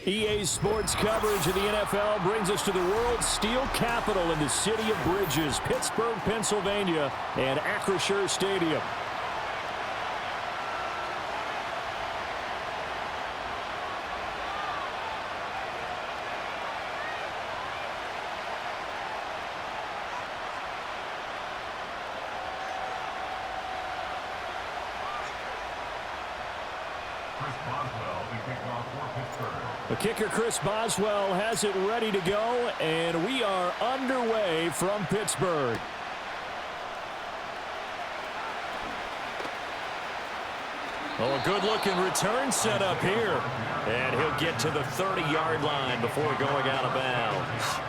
EA Sports coverage of the NFL brings us to the world's steel capital in the city of bridges, Pittsburgh, Pennsylvania, and Acrisure Stadium. The kicker, Chris Boswell, has it ready to go, and we are underway from Pittsburgh. Oh, a good-looking return set up here. And he'll get to the 30-yard line before going out of bounds.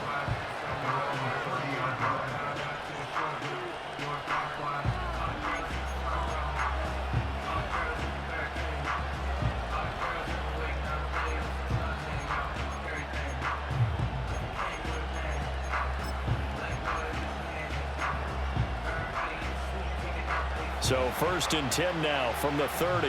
So 1st and 10 now from the 30.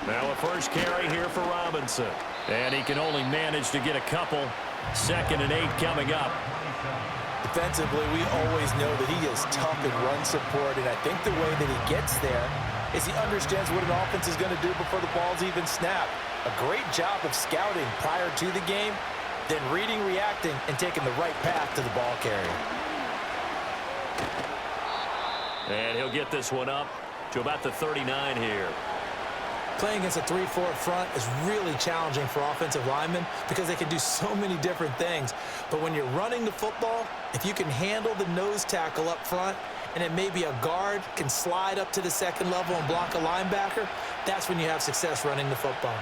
Now a first carry here for Robinson. And he can only manage to get a couple. 2nd and 8 coming up. Defensively, we always know that he is tough in run support, and I think the way that he gets there is he understands what an offense is going to do before the ball's even snapped. A great job of scouting prior to the game, then reading, reacting, and taking the right path to the ball carrier. And he'll get this one up to about the 39 here. Playing against a 3-4 front is really challenging for offensive linemen because they can do so many different things. But when you're running the football, if you can handle the nose tackle up front, and then maybe a guard can slide up to the 2nd level and block a linebacker, that's when you have success running the football.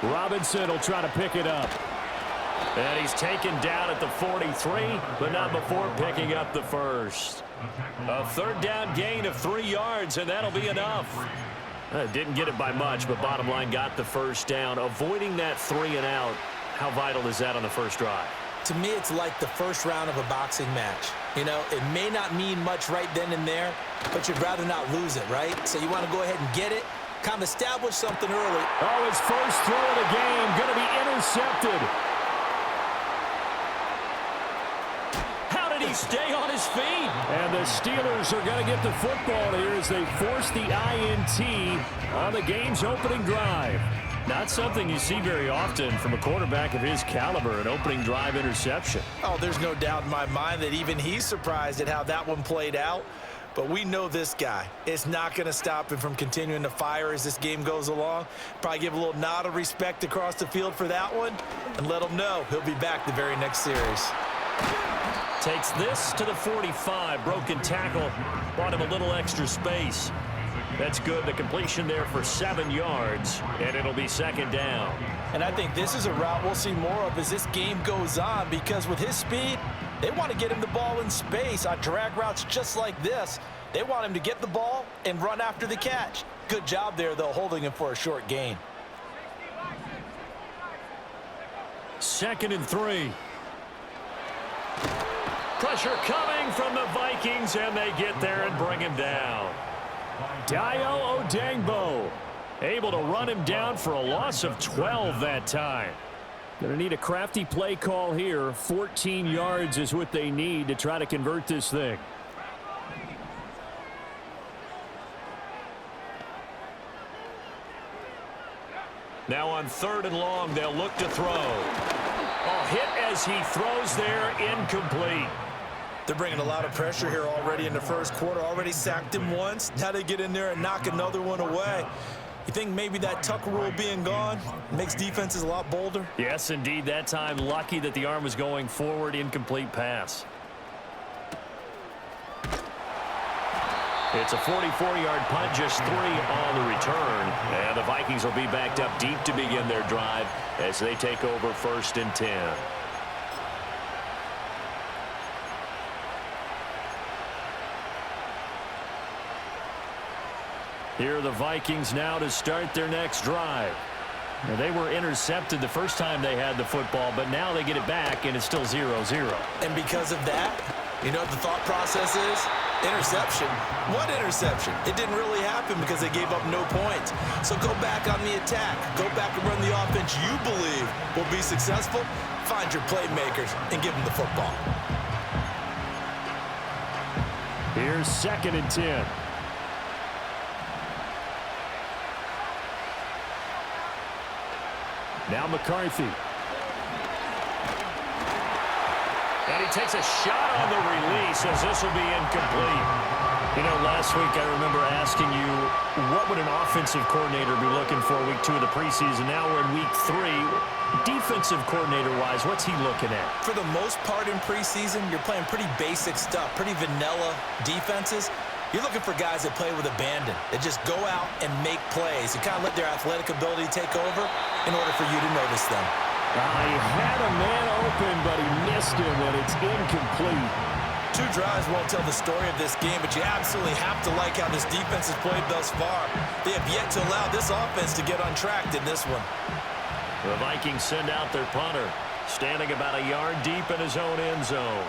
Robinson will try to pick it up. And he's taken down at the 43, but not before picking up the first. A 3rd down gain of 3 yards, and that'll be enough. Didn't get it by much, but bottom line got the first down. Avoiding that 3 and out, how vital is that on the first drive? To me, it's like the first round of a boxing match. You know, it may not mean much right then and there, but you'd rather not lose it, right? So you want to go ahead and get it, kind of establish something early. Oh, his first throw of the game going to be intercepted. How did he stay on his feet? And the Steelers are going to get the football here as they force the INT on the game's opening drive. Not something you see very often from a quarterback of his caliber, an opening drive interception. Oh, there's no doubt in my mind that even he's surprised at how that one played out. But we know this guy. It's not going to stop him from continuing to fire as this game goes along. Probably give a little nod of respect across the field for that one and let him know he'll be back the very next series. Takes this to the 45. Broken tackle. Bought him a little extra space. That's good. The completion there for 7 yards, and it'll be 2nd down. And I think this is a route we'll see more of as this game goes on, because with his speed, they want to get him the ball in space on drag routes just like this. They want him to get the ball and run after the catch. Good job there, though, holding him for a short gain. 2nd and 3. Pressure coming from the Vikings, and they get there and bring him down. Dio Odangbo able to run him down for a loss of 12 that time. Going to need a crafty play call here. 14 yards is what they need to try to convert this thing. Now on 3rd and long, they'll look to throw. Oh, hit as he throws there, incomplete. They're bringing a lot of pressure here already in the first quarter. Already sacked him once. Now they get in there and knock another one away. You think maybe that Tucker rule being gone makes defenses a lot bolder? Yes, indeed. That time, lucky that the arm was going forward. Incomplete pass. It's a 44-yard punt, just 3 on the return. And the Vikings will be backed up deep to begin their drive as they take over 1st and 10. Here are the Vikings now to start their next drive. Now, they were intercepted the first time they had the football, but now they get it back, and it's still 0-0. And because of that, you know what the thought process is? Interception. What interception? It didn't really happen because they gave up no points. So go back on the attack. Go back and run the offense you believe will be successful. Find your playmakers and give them the football. Here's 2nd and 10. Now McCarthy. And he takes a shot on the release as this will be incomplete. You know, last week I remember asking you, what would an offensive coordinator be looking for week 2 of the preseason? Now we're in week 3. Defensive coordinator-wise, what's he looking at? For the most part in preseason, you're playing pretty basic stuff, pretty vanilla defenses. You're looking for guys that play with abandon, that just go out and make plays and kind of let their athletic ability take over in order for you to notice them. He had a man open, but he missed him, and it's incomplete. 2 drives won't tell the story of this game, but you absolutely have to like how this defense has played thus far. They have yet to allow this offense to get untracked in this one. The Vikings send out their punter, standing about a yard deep in his own end zone.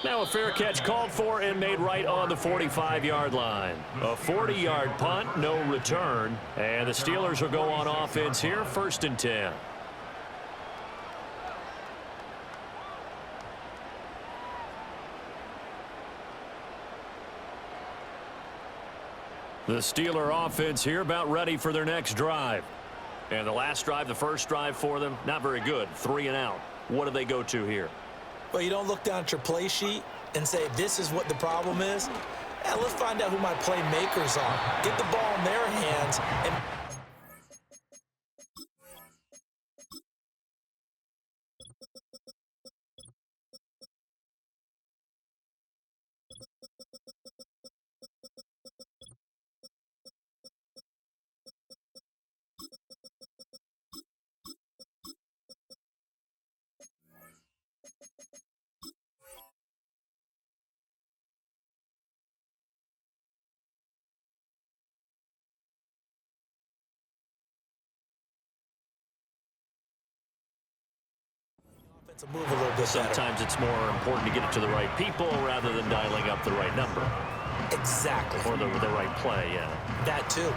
Now a fair catch called for and made right on the 45-yard line. A 40-yard punt, no return. And the Steelers will go on offense here, 1st and 10. The Steeler offense here about ready for their next drive. And the last drive, the first drive for them, not very good. 3 and out. What do they go to here? Well, you don't look down at your play sheet and say, this is what the problem is. Yeah, let's find out who my playmakers are. Get the ball in their hands and to move a little bit better. Sometimes it's more important to get it to the right people rather than dialing up the right number. Exactly. Or the right play, yeah. That too.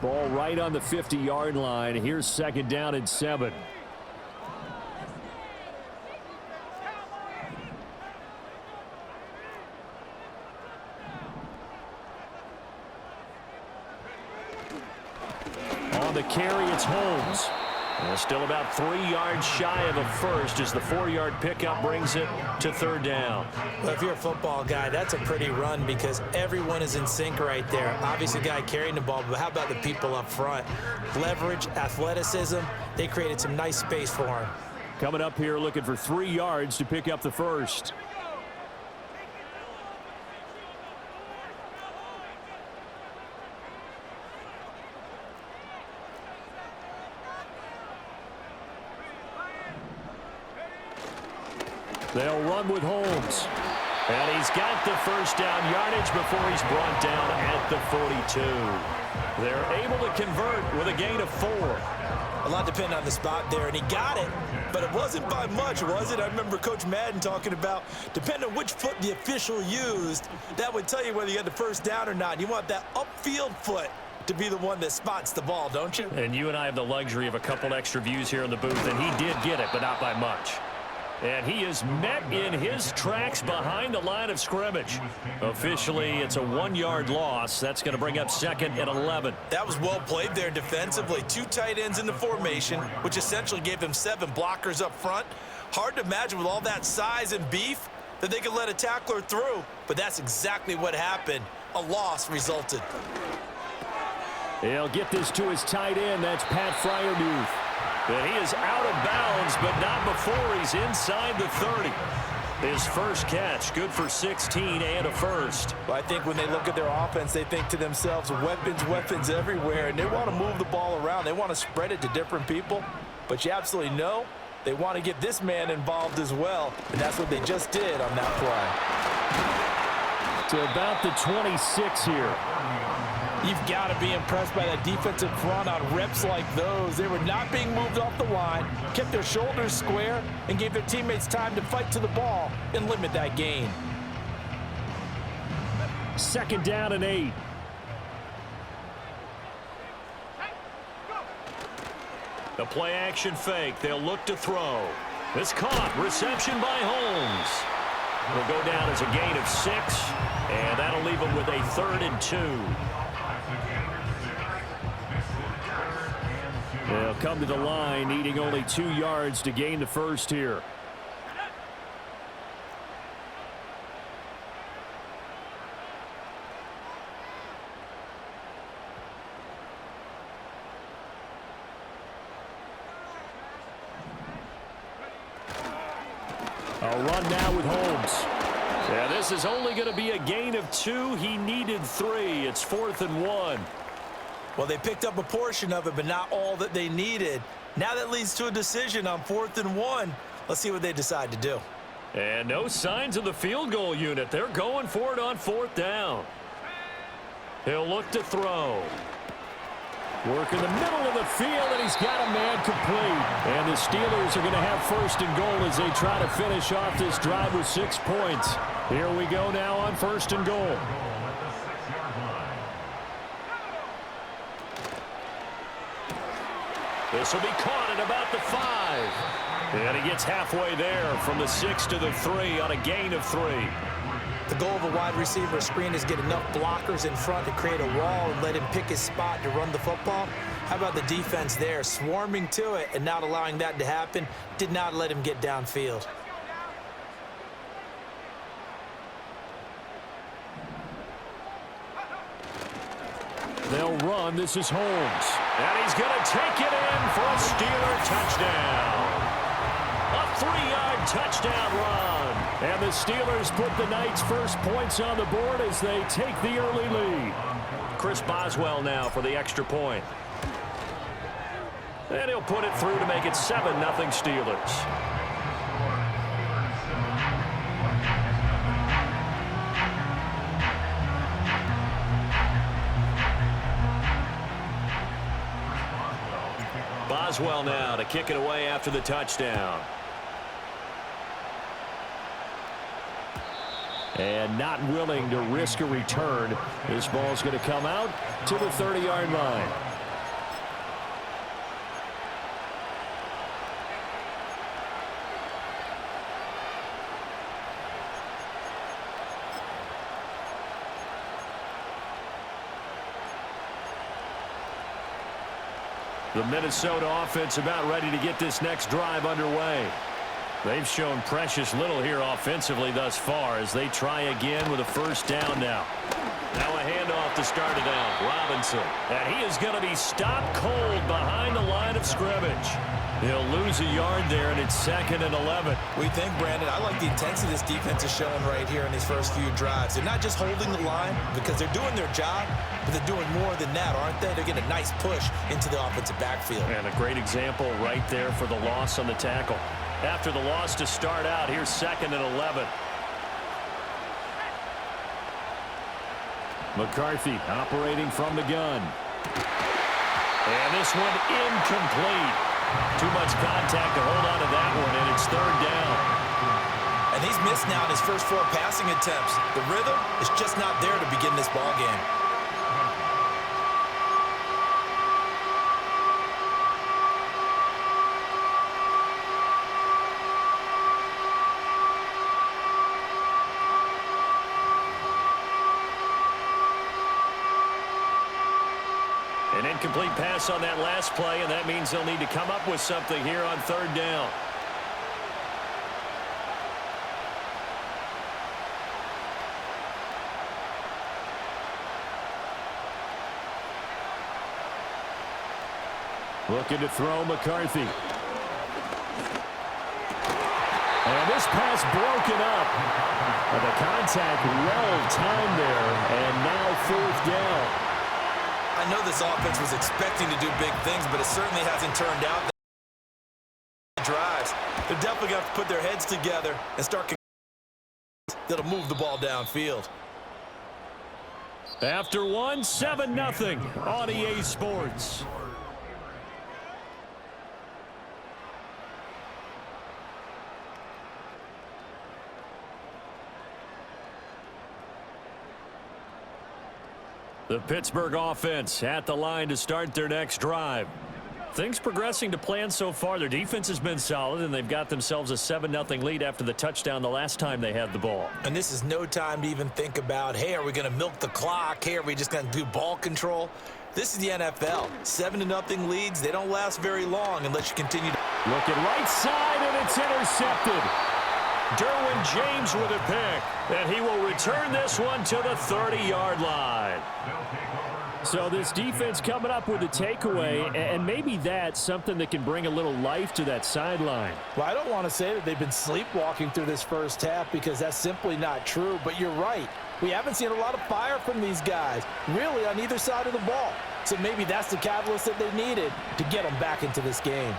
Ball right on the 50-yard line. Here's 2nd down and 7. On the carry, it's Holmes. Still about 3 yards shy of a first as the 4-yard pickup brings it to 3rd down. Well, if you're a football guy, that's a pretty run because everyone is in sync right there. Obviously, guy carrying the ball, but how about the people up front? Leverage, athleticism, they created some nice space for him. Coming up here looking for 3 yards to pick up the first. They'll run with Holmes. And he's got the first down yardage before he's brought down at the 42. They're able to convert with a gain of 4. A lot depended on the spot there, and he got it, but it wasn't by much, was it? I remember Coach Madden talking about, depending on which foot the official used, that would tell you whether you had the first down or not. You want that upfield foot to be the one that spots the ball, don't you? And you and I have the luxury of a couple extra views here in the booth, and he did get it, but not by much. And he is met in his tracks behind the line of scrimmage. Officially, it's a 1-yard loss. That's going to bring up 2nd and 11. That was well played there defensively. 2 tight ends in the formation, which essentially gave them 7 blockers up front. Hard to imagine with all that size and beef that they could let a tackler through. But that's exactly what happened. A loss resulted. He'll get this to his tight end. That's Pat Fryermuth. And he is out of bounds, but not before he's inside the 30. His first catch, good for 16 and a first. Well, I think when they look at their offense, they think to themselves, weapons everywhere, and they want to move the ball around. They want to spread it to different people. But you absolutely know They want to get this man involved as well, and that's what they just did on that play. To about the 26 here. You've got to be impressed by that defensive front on reps like those. They were not being moved off the line, kept their shoulders square, and gave their teammates time to fight to the ball and limit that gain. 2nd down and 8. The play action fake. They'll look to throw. It's caught. Reception by Holmes. Will go down as a gain of 6, and that'll leave them with a 3rd and 2. They'll come to the line, needing only 2 yards to gain the first here. A run now with Holmes. Yeah, this is only going to be a gain of 2. He needed 3. It's 4th and 1. Well, they picked up a portion of it, but not all that they needed. Now that leads to a decision on 4th and 1. Let's see what they decide to do. And no signs of the field goal unit. They're going for it on 4th down. He'll look to throw. Work in the middle of the field, and he's got a man complete. And the Steelers are going to have 1st and goal as they try to finish off this drive with 6 points. Here we go now on 1st and goal. This will be caught at about the 5. And he gets halfway there from the 6 to the 3 on a gain of 3. The goal of a wide receiver screen is get enough blockers in front to create a wall and let him pick his spot to run the football. How about the defense there, swarming to it and not allowing that to happen? Did not let him get downfield. They'll run. This is Holmes. And he's going to take it in for a Steeler touchdown. A 3-yard touchdown run. And the Steelers put the night's first points on the board as they take the early lead. Chris Boswell now for the extra point. And he'll put it through to make it 7-0 Steelers. Boswell now to kick it away after the touchdown. And not willing to risk a return. This ball's going to come out to the 30-yard line. The Minnesota offense about ready to get this next drive underway. They've shown precious little here offensively thus far as they try again with a 1st down now. Now a handoff to start it out. Robinson. And he is going to be stopped cold behind the line of scrimmage. He'll lose a yard there, and it's 2nd and 11. We think, Brandon, I like the intensity this defense is showing right here in these first few drives. They're not just holding the line because they're doing their job, but they're doing more than that, aren't they? They're getting a nice push into the offensive backfield. And a great example right there for the loss on the tackle. After the loss to start out, here's 2nd and 11. McCarthy operating from the gun. And this one incomplete. Too much contact to hold on to that one, and it's 3rd down. And he's missed now in his first 4 passing attempts. The rhythm is just not there to begin this ball game. An incomplete pass on that last play, and that means they'll need to come up with something here on 3rd down. Looking to throw McCarthy. And this pass broken up. And the contact well timed there, and now 4th down. I know this offense was expecting to do big things, but it certainly hasn't turned out that drives. have to put their heads together and start that'll move the ball downfield. After one, 7-0 on EA Sports. The Pittsburgh offense at the line to start their next drive. Things progressing to plan so far. Their defense has been solid, and they've got themselves a 7-0 lead after the touchdown the last time they had the ball. And this is no time to even think about, hey, are we going to milk the clock? Hey, are we just going to do ball control? This is the NFL. 7-0 leads, they don't last very long unless you continue to... Looking right side, and it's intercepted. Derwin James with a pick, and he will return this one to the 30-yard line. So this defense coming up with a takeaway, and maybe that's something that can bring a little life to that sideline. Well, I don't want to say that they've been sleepwalking through this first half because that's simply not true, but you're right. We haven't seen a lot of fire from these guys, really, on either side of the ball. So maybe that's the catalyst that they needed to get them back into this game.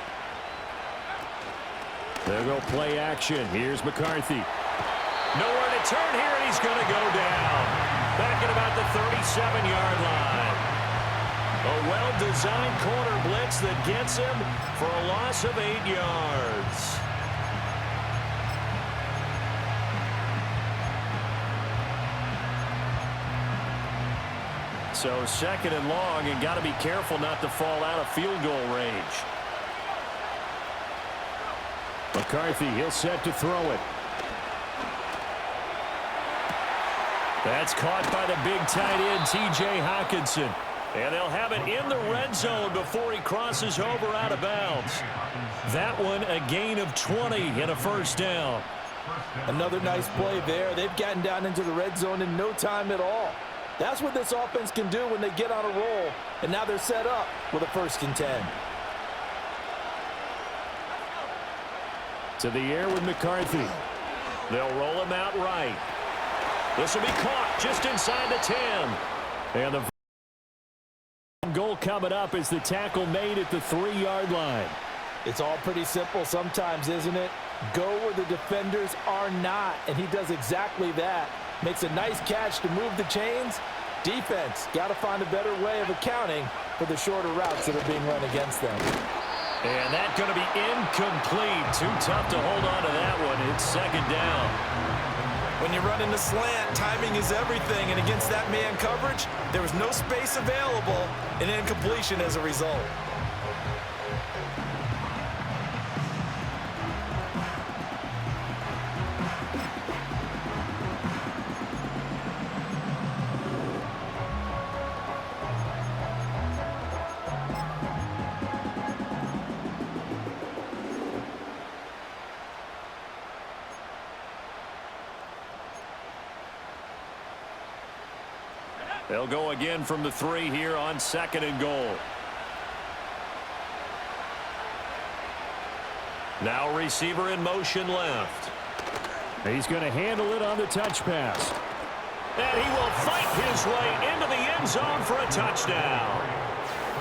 They'll go play action. Here's McCarthy. Nowhere to turn here, and he's going to go down. Back at about the 37-yard line. A well-designed corner blitz that gets him for a loss of 8 yards. So second and long, and got to be careful not to fall out of field goal range. McCarthy, he'll set to throw it. That's caught by the big tight end, T.J. Hockenson. And they'll have it in the red zone before he crosses over out of bounds. That one a gain of 20 and a first down. Another nice play there. They've gotten down into the red zone in no time at all. That's what this offense can do when they get on a roll. And now they're set up with a 1st and 10. To the air with McCarthy. They'll roll him out right. This will be caught just inside the 10. And the goal coming up is the tackle made at the 3-yard line. It's all pretty simple sometimes, isn't it? Go where the defenders are not, and he does exactly that. Makes a nice catch to move the chains. Defense got to find a better way of accounting for the shorter routes that are being run against them. And that's going to be incomplete. Too tough to hold on to that one. It's 2nd down. When you're running the slant, timing is everything, and against that man coverage, there was no space available, and incompletion as a result. They'll go again from the 3 here on 2nd and goal. Now receiver in motion left. He's going to handle it on the touch pass. And he will fight his way into the end zone for a touchdown.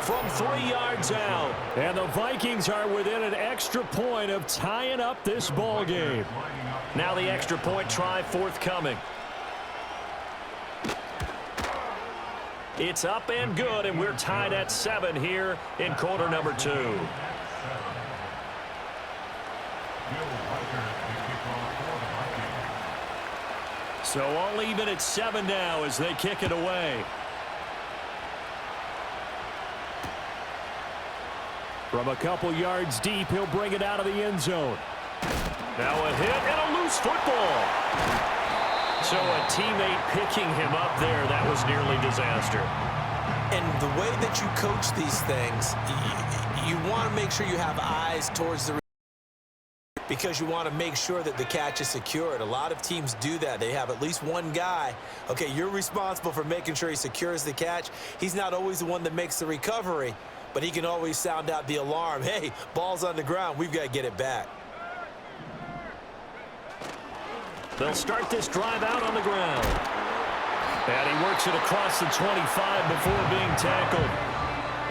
From 3 yards out. And the Vikings are within an extra point of tying up this ball game. Now the extra point try forthcoming. It's up and good, and we're tied at 7 here in quarter number 2. So all even at 7 now as they kick it away. From a couple yards deep, he'll bring it out of the end zone. Now a hit and a loose football. So a teammate picking him up there, that was nearly disaster. And the way that you coach these things, you want to make sure you have eyes towards the because you want to make sure that the catch is secured. A lot of teams do that. They have at least one guy. Okay, you're responsible for making sure he secures the catch. He's not always the one that makes the recovery, but he can always sound out the alarm. Hey, ball's on the ground. We've got to get it back. They'll start this drive out on the ground. And he works it across the 25 before being tackled.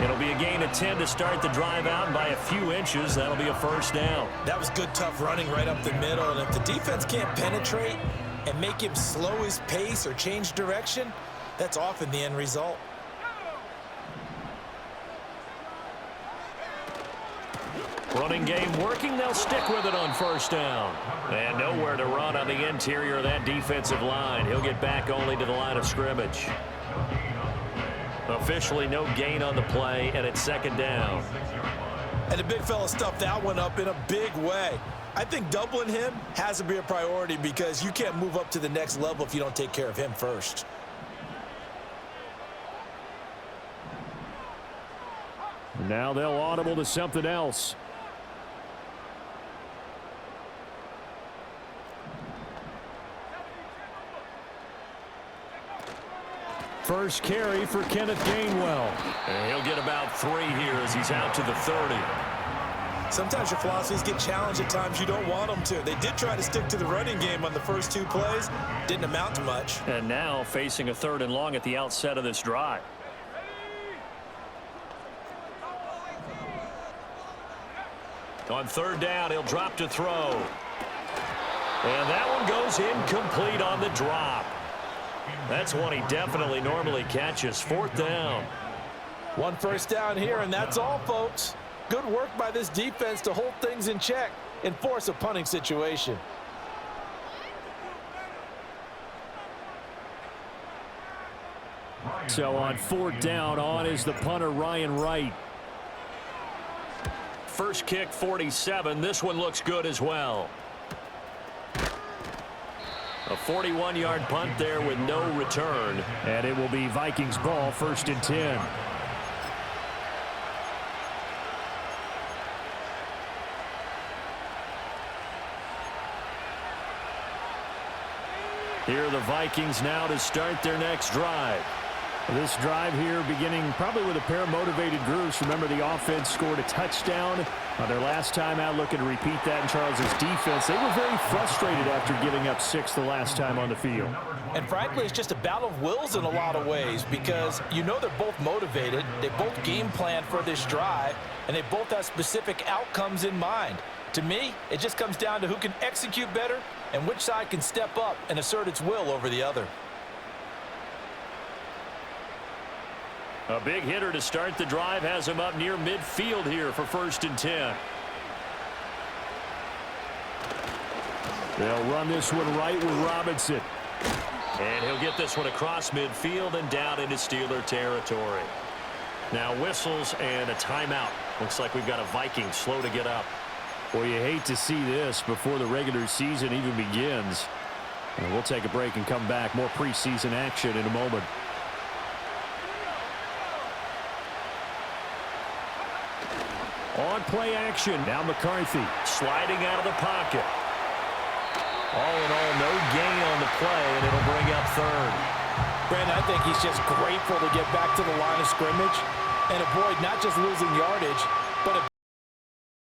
It'll be a gain of 10 to start the drive out, and by a few inches, that'll be a first down. That was good, tough running right up the middle, and if the defense can't penetrate and make him slow his pace or change direction, that's often the end result. Running game working. They'll stick with it on first down. And nowhere to run on the interior of that defensive line. He'll get back only to the line of scrimmage. Officially no gain on the play, and it's second down. And the big fella stuffed that one up in a big way. I think doubling him has to be a priority because you can't move up to the next level if you don't take care of him first. Now they'll audible to something else. First carry for Kenneth Gainwell. And he'll get about 3 here as he's out to the 30. Sometimes your philosophies get challenged at times you don't want them to. They did try to stick to the running game on the first 2 plays. Didn't amount to much. And now facing a 3rd and long at the outset of this drive. On 3rd down, he'll drop to throw. And that one goes incomplete on the drop. That's one he definitely normally catches. 4th down. 1 first down here, and that's all, folks. Good work by this defense to hold things in check and force a punting situation. So on 4th down, on is the punter, Ryan Wright. First kick, 47. This one looks good as well. A 41-yard punt there with no return. And it will be Vikings ball, 1st and 10. Here are the Vikings now to start their next drive. This drive here beginning probably with a pair of motivated groups. Remember, the offense scored a touchdown on their last time out, looking to repeat that in Charles's defense. They were very frustrated after giving up 6 the last time on the field. And frankly, it's just a battle of wills in a lot of ways because you know they're both motivated. They both game plan for this drive, and they both have specific outcomes in mind. To me, it just comes down to who can execute better and which side can step up and assert its will over the other. A big hitter to start the drive has him up near midfield here for 1st and 10. They'll run this one right with Robinson. And he'll get this one across midfield and down into Steeler territory. Now whistles and a timeout. Looks like we've got a Viking slow to get up. Well, you hate to see this before the regular season even begins. And we'll take a break and come back. More preseason action in a moment. On play action, now McCarthy. Sliding out of the pocket. All in all, no gain on the play, and it'll bring up 3rd. Brandon, I think he's just grateful to get back to the line of scrimmage and avoid not just losing yardage, but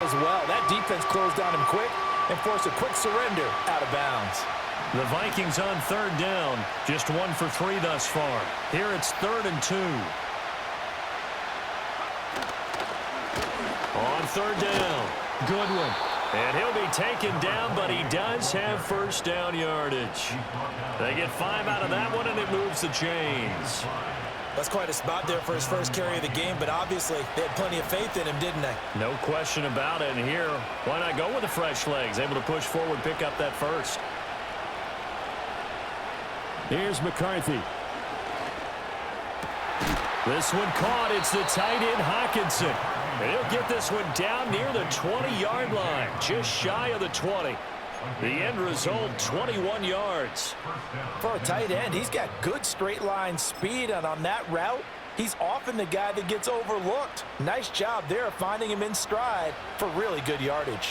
as well. That defense closed on him quick and forced a quick surrender out of bounds. The Vikings on 3rd down. Just 1 for 3 thus far. Here it's 3rd and 2. On 3rd down. Good one. And he'll be taken down, but he does have first down yardage. They get 5 out of that one, and it moves the chains. That's quite a spot there for his first carry of the game, but obviously they had plenty of faith in him, didn't they? No question about it. And here, why not go with the fresh legs? Able to push forward, pick up that first. Here's McCarthy. This one caught. It's the tight end, Hockenson. And he'll get this one down near the 20-yard line, just shy of the 20. The end result, 21 yards. For a tight end, he's got good straight line speed, and on that route, he's often the guy that gets overlooked. Nice job there of finding him in stride for really good yardage.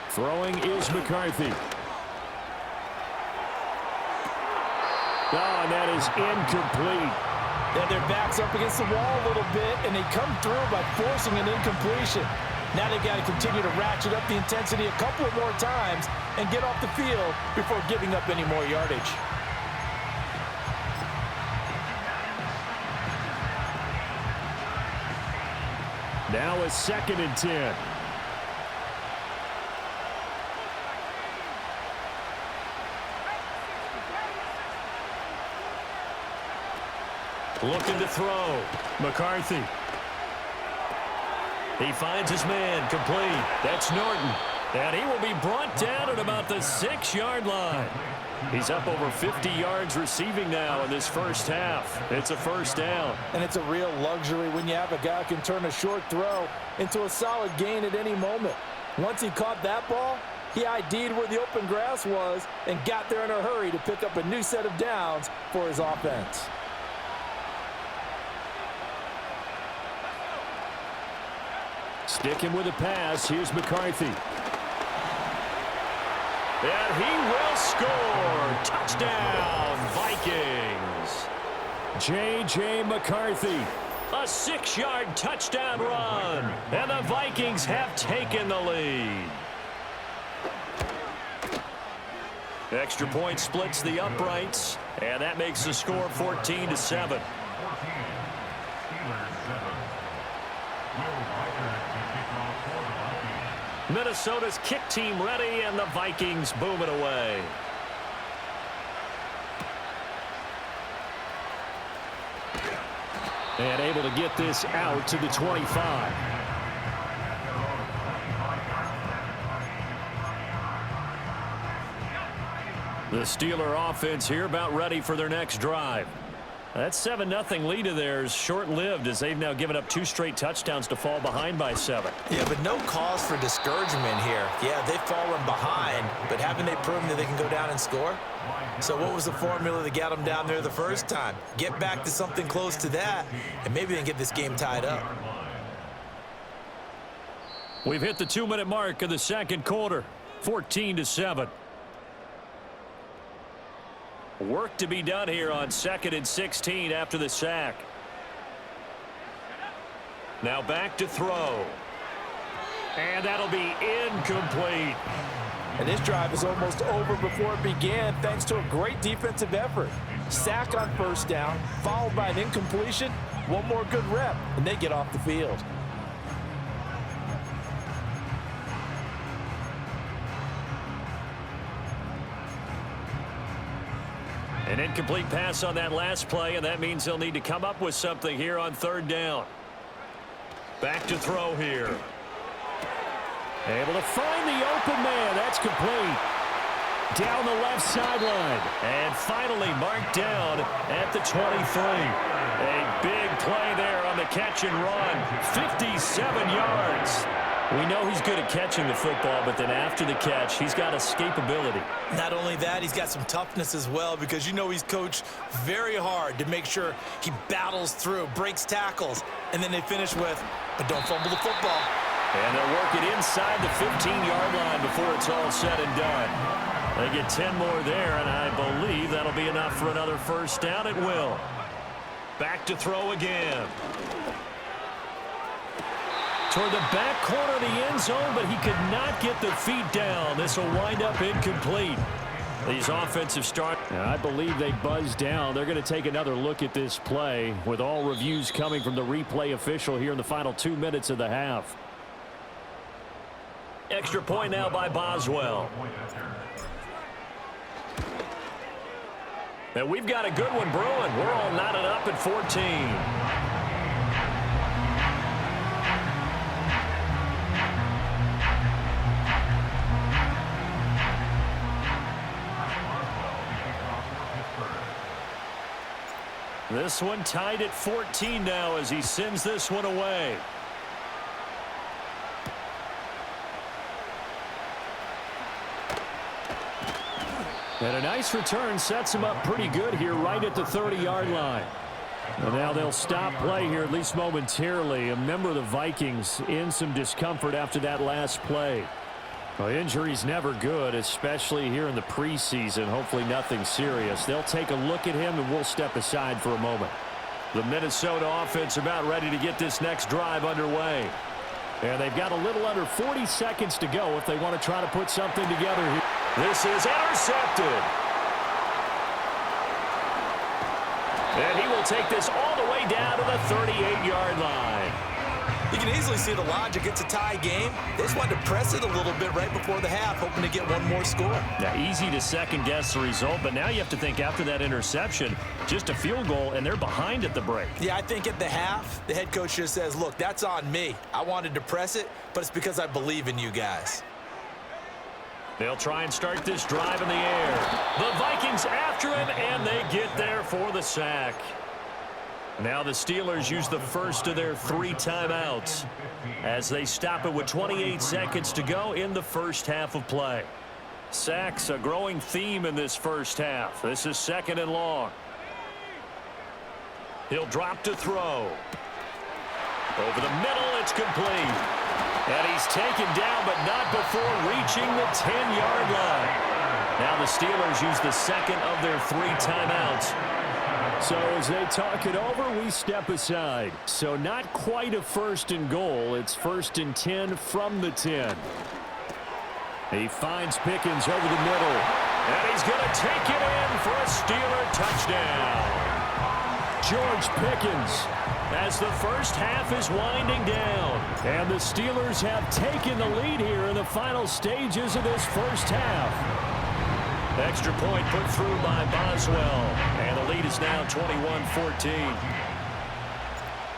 Throwing is McCarthy. Oh, and that is incomplete. Then their back's up against the wall a little bit, and they come through by forcing an incompletion. Now they've got to continue to ratchet up the intensity a couple of more times and get off the field before giving up any more yardage. Now a 2nd and 10. Looking to throw. McCarthy. He finds his man complete. That's Norton. And he will be brought down at about the 6-yard line. He's up over 50 yards receiving now in this first half. It's a first down. And it's a real luxury when you have a guy who can turn a short throw into a solid gain at any moment. Once he caught that ball, he ID'd where the open grass was and got there in a hurry to pick up a new set of downs for his offense. Sticking with a pass. Here's McCarthy. And he will score. Touchdown, Vikings. J.J. McCarthy. A 6-yard touchdown run. And the Vikings have taken the lead. Extra point splits the uprights. And that makes the score 14-7. Minnesota's kick team ready, and the Vikings boom it away. And able to get this out to the 25. The Steeler offense here about ready for their next drive. That 7-0 lead of theirs short-lived as they've now given up 2 straight touchdowns to fall behind by 7. Yeah, but no cause for discouragement here. Yeah, they've fallen behind, but haven't they proven that they can go down and score? So what was the formula that got them down there the first time? Get back to something close to that, and maybe they can get this game tied up. We've hit the 2-minute mark of the second quarter, 14-7. Work to be done here on 2nd and 16 after the sack. Now back to throw. And that'll be incomplete. And this drive is almost over before it began thanks to a great defensive effort. Sack on first down, followed by an incompletion. One more good rep, and they get off the field. An incomplete pass on that last play, and that means they'll need to come up with something here on 3rd down. Back to throw here. Able to find the open man. That's complete. Down the left sideline. And finally marked down at the 23. A big play there on the catch and run. 57 yards. We know he's good at catching the football, but then after the catch, he's got escapability. Not only that, he's got some toughness as well because you know he's coached very hard to make sure he battles through, breaks tackles, and then they finish with, but don't fumble the football. And they'll work it inside the 15-yard line before it's all said and done. They get 10 more there, and I believe that'll be enough for another first down. It will. Back to throw again. Toward the back corner of the end zone, but he could not get the feet down. This will wind up incomplete. These offensive start. I believe they buzzed down. They're going to take another look at this play with all reviews coming from the replay official here in the final 2 minutes of the half. Extra point now by Boswell. And we've got a good one brewing. We're all knotted up at 14. This one tied at 14 now as he sends this one away. And a nice return sets him up pretty good here right at the 30-yard line. And now they'll stop play here, at least momentarily. A member of the Vikings in some discomfort after that last play. Well, injury's never good, especially here in the preseason. Hopefully nothing serious. They'll take a look at him, and we'll step aside for a moment. The Minnesota offense about ready to get this next drive underway. And they've got a little under 40 seconds to go if they want to try to put something together here. This is intercepted. And he will take this all the way down to the 38-yard line. You can easily see the logic. It's a tie game. They just wanted to press it a little bit right before the half, hoping to get one more score. Now, easy to second-guess the result, but now you have to think after that interception, just a field goal, and they're behind at the break. Yeah, I think at the half, the head coach just says, look, that's on me. I wanted to press it, but it's because I believe in you guys. They'll try and start this drive in the air. The Vikings after him, and they get there for the sack. Now the Steelers use the first of their 3 timeouts as they stop it with 28 seconds to go in the first half of play. Sacks, a growing theme in this first half. This is 2nd and long. He'll drop to throw. Over the middle, it's complete. And he's taken down, but not before reaching the 10-yard line. Now the Steelers use the second of their 3 timeouts. So as they talk it over, we step aside. So not quite a 1st and goal. It's 1st and 10 from the 10. He finds Pickens over the middle. And he's going to take it in for a Steeler touchdown. George Pickens. As the first half is winding down. And the Steelers have taken the lead here in the final stages of this first half. Extra point put through by Boswell. And the lead is now 21-14.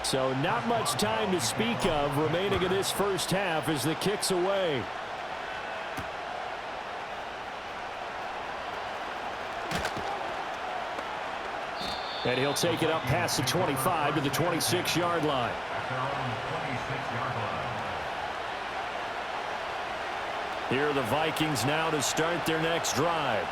So not much time to speak of remaining in this first half as the kick's away. And he'll take it up past the 25 to the 26-yard line. Here are the Vikings now to start their next drive.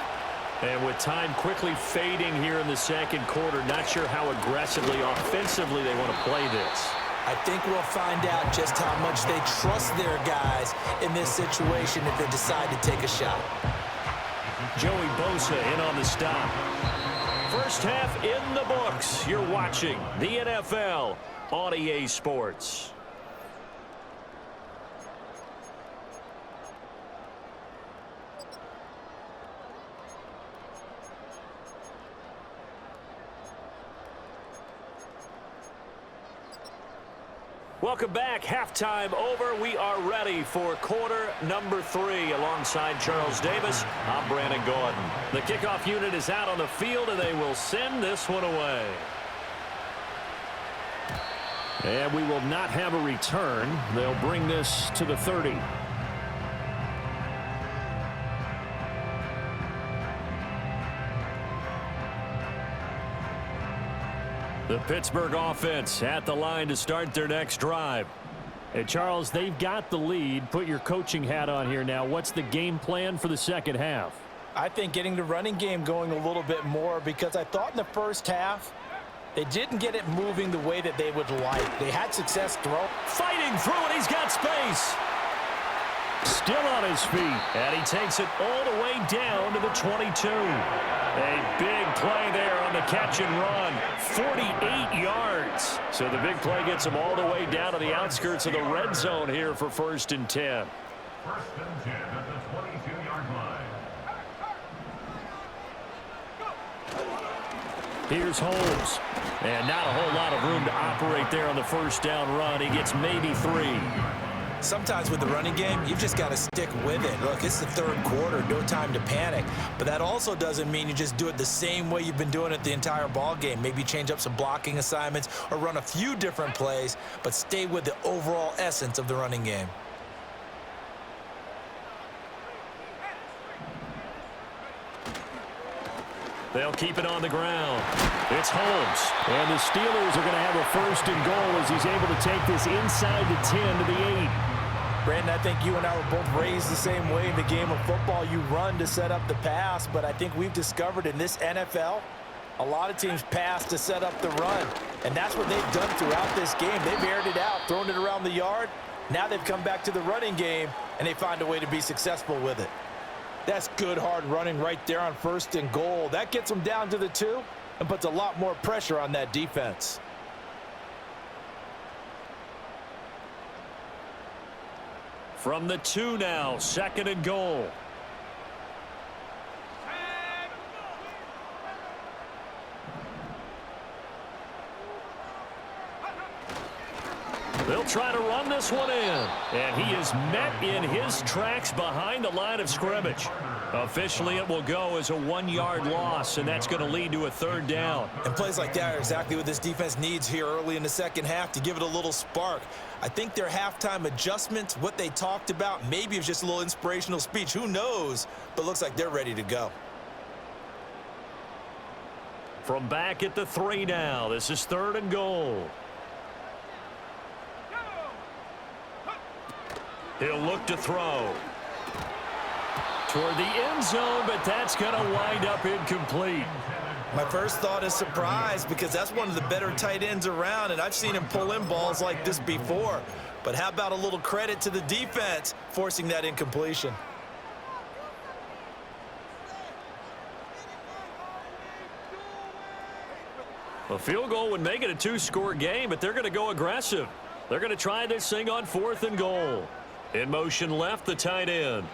And with time quickly fading here in the second quarter, not sure how aggressively, offensively they want to play this. I think we'll find out just how much they trust their guys in this situation if they decide to take a shot. Joey Bosa in on the stop. First half in the books. You're watching the NFL on EA Sports. Welcome back. Halftime over. We are ready for quarter number 3. Alongside Charles Davis, I'm Brandon Gordon. The kickoff unit is out on the field, and they will send this one away. And we will not have a return. They'll bring this to the 30. The Pittsburgh offense at the line to start their next drive. Hey, Charles, they've got the lead. Put your coaching hat on here now. What's the game plan for the second half? I think getting the running game going a little bit more, because I thought in the first half they didn't get it moving the way that they would like. They had success throwing. Fighting through it. He's got space. Still on his feet. And he takes it all the way down to the 22. A big play there on the catch and run. 48 yards. So the big play gets him all the way down to the outskirts of the red zone here for 1st and 10. 1st and 10 at the 22-yard line. Here's Holmes. And not a whole lot of room to operate there on the first down run. He gets maybe 3. Sometimes with the running game, you've just got to stick with it. Look, it's the 3rd quarter, no time to panic. But that also doesn't mean you just do it the same way you've been doing it the entire ball game. Maybe change up some blocking assignments or run a few different plays, but stay with the overall essence of the running game. They'll keep it on the ground. It's Holmes. And the Steelers are going to have a 1st and goal as he's able to take this inside the 10 to the 8. Brandon, I think you and I were both raised the same way in the game of football. You run to set up the pass, but I think we've discovered in this NFL, a lot of teams pass to set up the run. And that's what they've done throughout this game. They've aired it out, thrown it around the yard. Now they've come back to the running game, and they find a way to be successful with it. That's good, hard running right there on 1st and goal. That gets them down to the 2 and puts a lot more pressure on that defense. From the 2 now, 2nd and goal. They'll try to run this one in. And he is met in his tracks behind the line of scrimmage. Officially, it will go as a 1-yard loss, and that's going to lead to a 3rd down. And plays like that are exactly what this defense needs here early in the second half to give it a little spark. I think their halftime adjustments, what they talked about, maybe it was just a little inspirational speech. Who knows? But looks like they're ready to go. From back at the 3 now, this is 3rd and goal. He'll look to throw toward the end zone, but that's going to wind up incomplete. My first thought is surprise because that's one of the better tight ends around, and I've seen him pull in balls like this before. But how about a little credit to the defense forcing that incompletion? A field goal would make it a 2-score game, but they're going to go aggressive. They're going to try this thing on 4th and goal. In motion left, the tight end.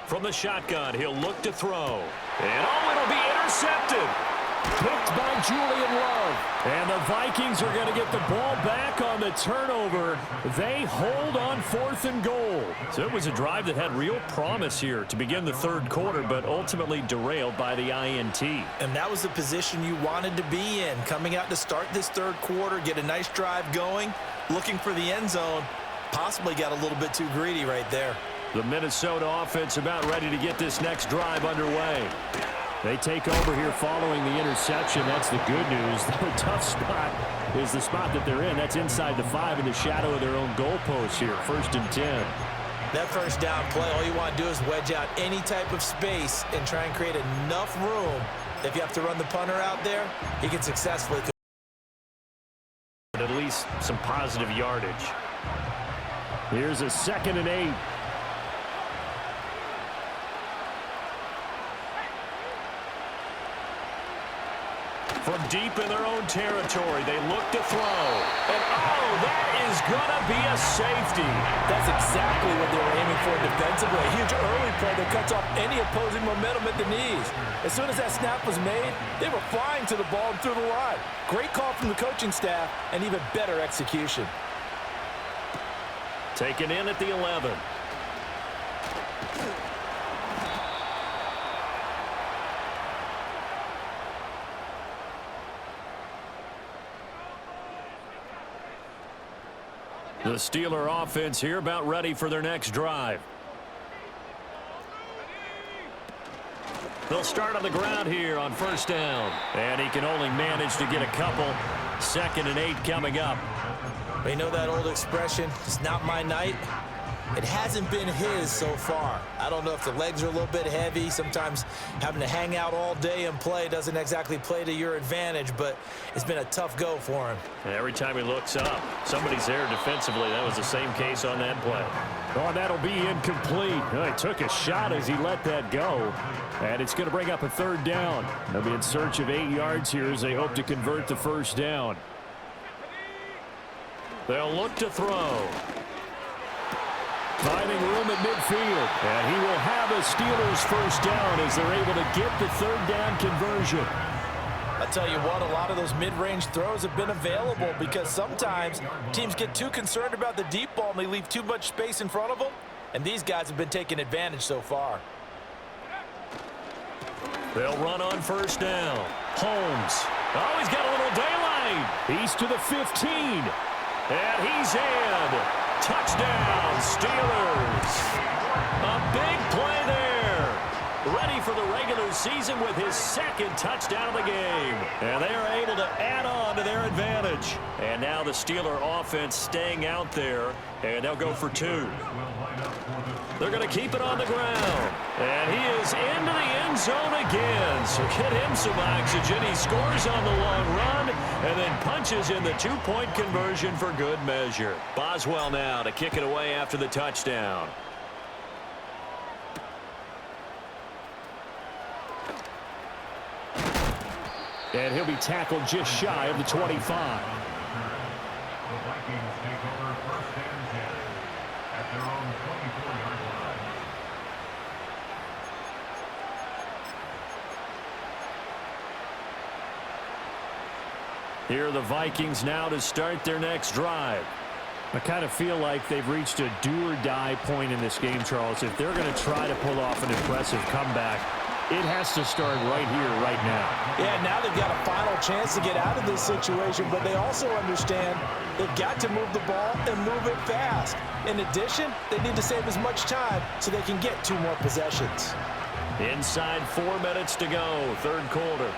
From the shotgun, he'll look to throw. And it'll be intercepted. Picked by Julian Love. And the Vikings are going to get the ball back on the turnover. They hold on 4th and goal. So it was a drive that had real promise here to begin the 3rd quarter, but ultimately derailed by the INT. And that was the position you wanted to be in. Coming out to start this 3rd quarter, get a nice drive going, looking for the end zone. Possibly got a little bit too greedy right there. The Minnesota offense about ready to get this next drive underway. They take over here following the interception. That's the good news. The tough spot is the spot that they're in. That's inside the 5 in the shadow of their own goalpost here. 1st and 10. That first down play, all you want to do is wedge out any type of space and try and create enough room. If you have to run the punter out there, he can successfully. At least some positive yardage. Here's a 2nd and 8. From deep in their own territory, they look to throw. And, that is going to be a safety. That's exactly what they were aiming for defensively. A huge early play that cuts off any opposing momentum at the knees. As soon as that snap was made, they were flying to the ball and through the line. Great call from the coaching staff and even better execution. Taken in at the 11. The Steeler offense here about ready for their next drive. They'll start on the ground here on 1st down. And he can only manage to get a couple. 2nd and 8 coming up. You know that old expression, it's not my night? It hasn't been his so far. I don't know if the legs are a little bit heavy. Sometimes having to hang out all day and play doesn't exactly play to your advantage, but it's been a tough go for him. And every time he looks up, somebody's there defensively. That was the same case on that play. Oh, that'll be incomplete. He took a shot as he let that go. And it's going to bring up a 3rd down. They'll be in search of 8 yards here as they hope to convert the 1st down. They'll look to throw. Finding room at midfield. And he will have a Steelers 1st down as they're able to get the 3rd down conversion. I tell you what, a lot of those mid-range throws have been available because sometimes teams get too concerned about the deep ball and they leave too much space in front of them. And these guys have been taking advantage so far. They'll run on 1st down. Holmes. Oh, he's got a little daylight. He's to the 15. And he's in. Touchdown, Steelers. A big play there. Ready for the regular season with his 2nd touchdown of the game. And they are able to add on to their advantage. And now the Steeler offense staying out there. And they'll go for 2. They're going to keep it on the ground. And he is into the end zone again. So get him some oxygen. He scores on the long run and then punches in the 2-point conversion for good measure. Boswell now to kick it away after the touchdown. And he'll be tackled just shy of the 25. the Vikings take over 1st and 10 at their own 24-yard line. Here are the Vikings now to start their next drive. I kind of feel like they've reached a do-or-die point in this game, Charles. If they're going to try to pull off an impressive comeback, it has to start right here, right now. Yeah, now they've got a final chance to get out of this situation, but they also understand they've got to move the ball and move it fast. In addition, they need to save as much time so they can get 2 more possessions. Inside 4 minutes to go, third quarter.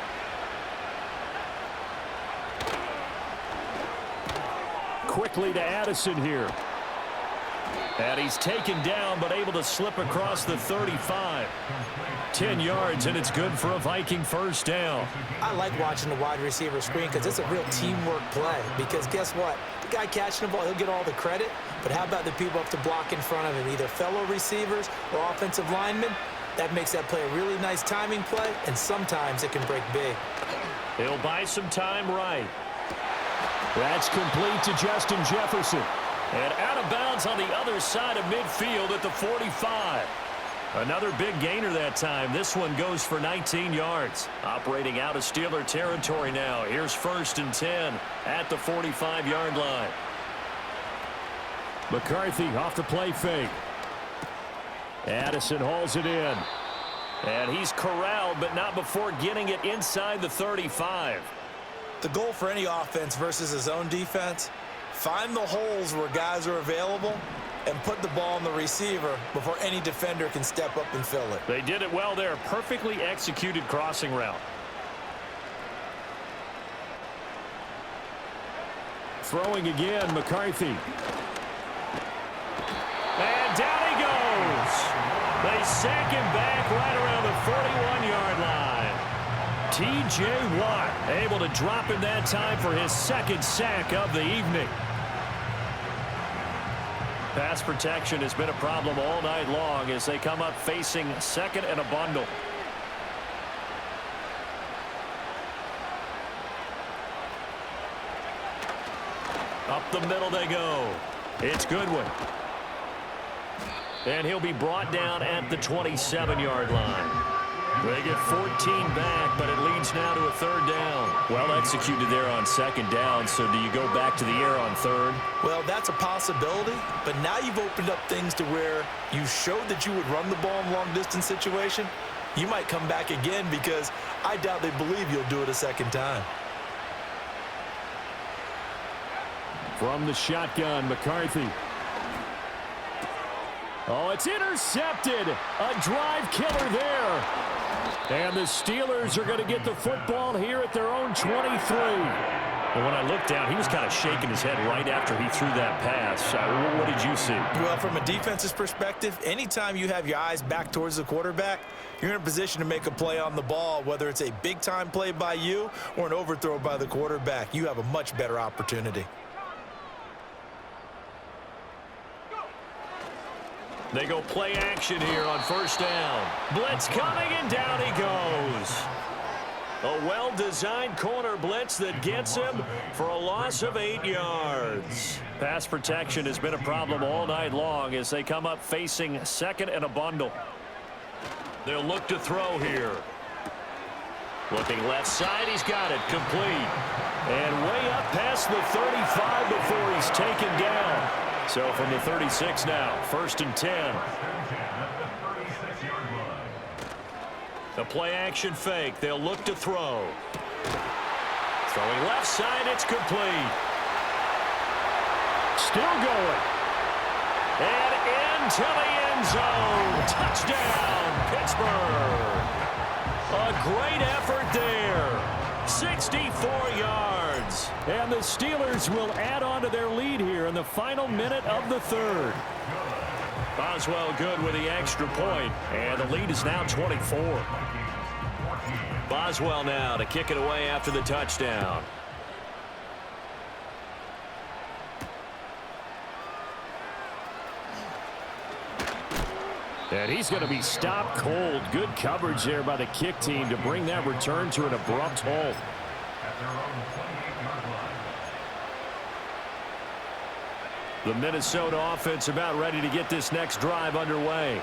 Quickly to Addison here. And he's taken down, but able to slip across the 35. 10 yards, and it's good for a Viking first down. I like watching the wide receiver screen because it's a real teamwork play. Because guess what? The guy catching the ball, he'll get all the credit. But how about the people up to block in front of him, either fellow receivers or offensive linemen? That makes that play a really nice timing play, and sometimes it can break big. He'll buy some time right. That's complete to Justin Jefferson. And out of bounds on the other side of midfield at the 45. Another big gainer that time. This one goes for 19 yards. Operating out of Steeler territory now. Here's 1st and 10 at the 45-yard line. McCarthy off the play fake. Addison hauls it in. And he's corralled, but not before getting it inside the 35. The goal for any offense versus his own defense, find the holes where guys are available and put the ball on the receiver before any defender can step up and fill it. They did it well there. Perfectly executed crossing route. Throwing again, McCarthy. And down he goes. They sack him back right around the 41-yard line. T.J. Watt able to drop him that time for his 2nd sack of the evening. Pass protection has been a problem all night long as they come up facing 2nd and a bundle. Up the middle they go. It's Goodwin. And he'll be brought down at the 27-yard line. They get 14 back, but it leads now to a 3rd down. Well executed there on 2nd down, so do you go back to the air on 3rd? Well, that's a possibility, but now you've opened up things to where you showed that you would run the ball in long-distance situation. You might come back again because I doubt they believe you'll do it a 2nd time. From the shotgun, McCarthy. Oh, it's intercepted. A drive killer there. And the Steelers are going to get the football here at their own 23. Well, when I looked down, he was kind of shaking his head right after he threw that pass. What did you see? Well, from a defense's perspective, anytime you have your eyes back towards the quarterback, you're in a position to make a play on the ball, whether it's a big-time play by you or an overthrow by the quarterback. You have a much better opportunity. They go play action here on 1st down. Blitz coming, and down he goes. A well-designed corner blitz that gets him for a loss of 8 yards. Pass protection has been a problem all night long as they come up facing 2nd and a bundle. They'll look to throw here. Looking left side, he's got it, complete. And way up past the 35 before he's taken down. So from the 36 now, 1st and 10. The play action fake. They'll look to throw. Throwing left side, it's complete. Still going. And into the end zone. Touchdown, Pittsburgh. A great effort there. 64 yards. And the Steelers will add on to their lead here in the final minute of the 3rd. Boswell good with the extra point. And the lead is now 24. Boswell now to kick it away after the touchdown. And he's going to be stopped cold. Good coverage there by the kick team to bring that return to an abrupt halt. The Minnesota offense about ready to get this next drive underway.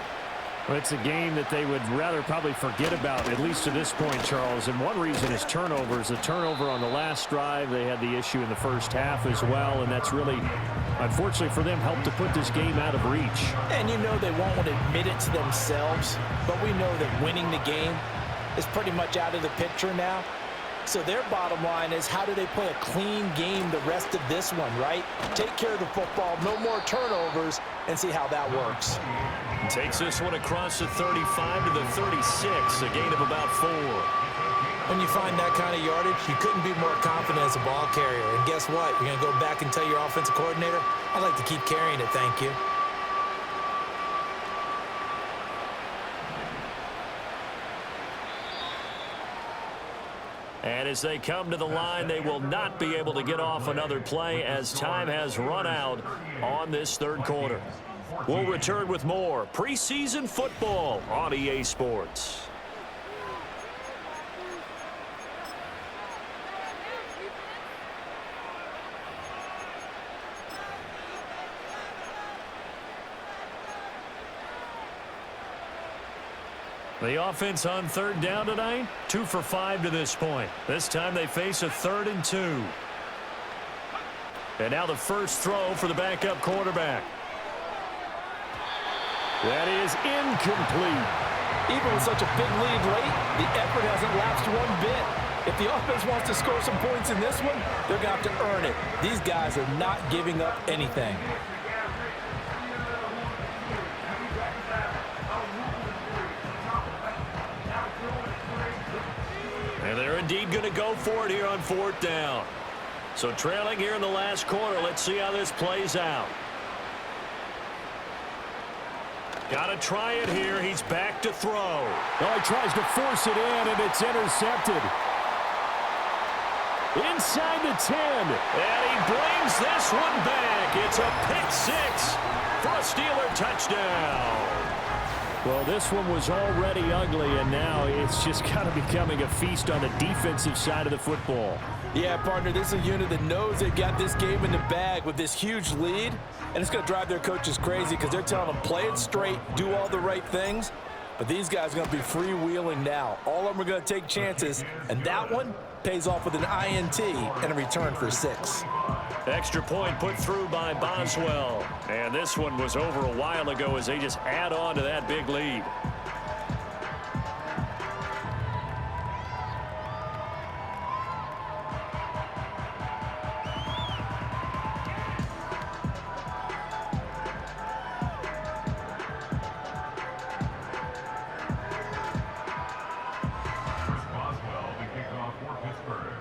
Well, it's a game that they would rather probably forget about, at least to this point, Charles. And one reason is turnovers. The turnover on the last drive, they had the issue in the first half as well, and that's really, unfortunately for them, helped to put this game out of reach. And you know they won't want to admit it to themselves, but we know that winning the game is pretty much out of the picture now. So their bottom line is, how do they play a clean game the rest of this one, right? Take care of the football, no more turnovers, and see how that works. Takes this one across the 35 to the 36, a gain of about 4. When you find that kind of yardage, you couldn't be more confident as a ball carrier. And guess what? You're going to go back and tell your offensive coordinator, I'd like to keep carrying it, thank you. And as they come to the line, they will not be able to get off another play as time has run out on this third quarter. We'll return with more preseason football on EA Sports. The offense on third down tonight, 2 for 5 to this point. This time they face a 3rd and 2. And now the first throw for the backup quarterback. That is incomplete. Even with such a big lead late, the effort hasn't lapsed one bit. If the offense wants to score some points in this one, they're going to have to earn it. These guys are not giving up anything. And they're indeed going to go for it here on 4th down. So trailing here in the last quarter, let's see how this plays out. Got to try it here. He's back to throw. Oh, he tries to force it in, and it's intercepted. Inside the 10. And he brings this one back. It's a pick 6 for a Steeler touchdown. Well, this one was already ugly, and now it's just kind of becoming a feast on the defensive side of the football. Yeah, partner, this is a unit that knows they've got this game in the bag with this huge lead, and it's going to drive their coaches crazy because they're telling them, play it straight, do all the right things. But these guys are going to be freewheeling now. All of them are going to take chances, and that one pays off with an INT and a return for 6. Extra point put through by Boswell. And this one was over a while ago as they just add on to that big lead. Boswell, the kickoff for Pittsburgh.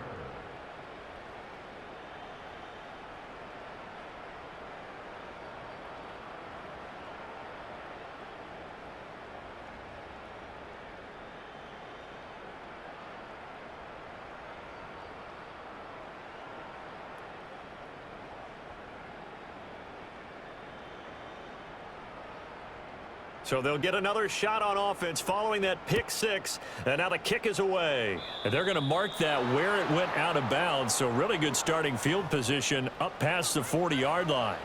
So they'll get another shot on offense following that pick 6. And now the kick is away. And they're going to mark that where it went out of bounds. So really good starting field position up past the 40-yard line.